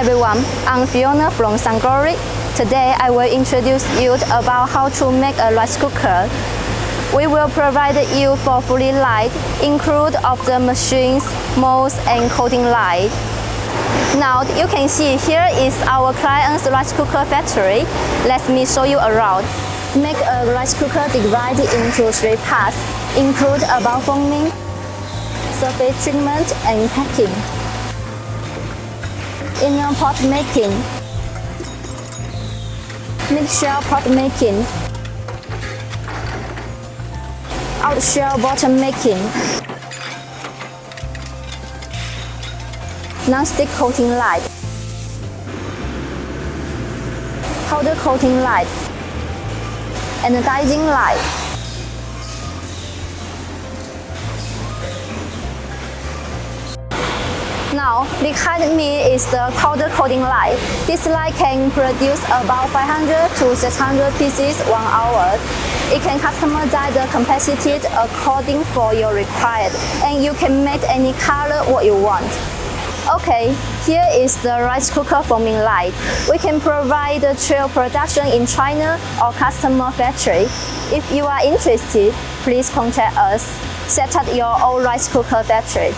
everyone, I'm Fiona from Sunglory. Today I will introduce you about how to make a rice cooker. We will provide you for fully light, include of the machines, molds and coating light. Now you can see here is our client's rice cooker factory. Let me show you around. Make a rice cooker divided into 3 parts, include about foaming, surface treatment and packing. Inner pot making, mid-shell pot making, out-shell bottom making, non-stick coating light, powder coating light, anodizing light. Now, behind me is the powder coating light. This light can produce about 500 to 600 pieces 1 hour. It can customize the capacity according for your required, and you can make any color what you want. Okay, here is the rice cooker foaming light. We can provide the trial production in China or customer factory. If you are interested, please contact us. Set up your own rice cooker factory.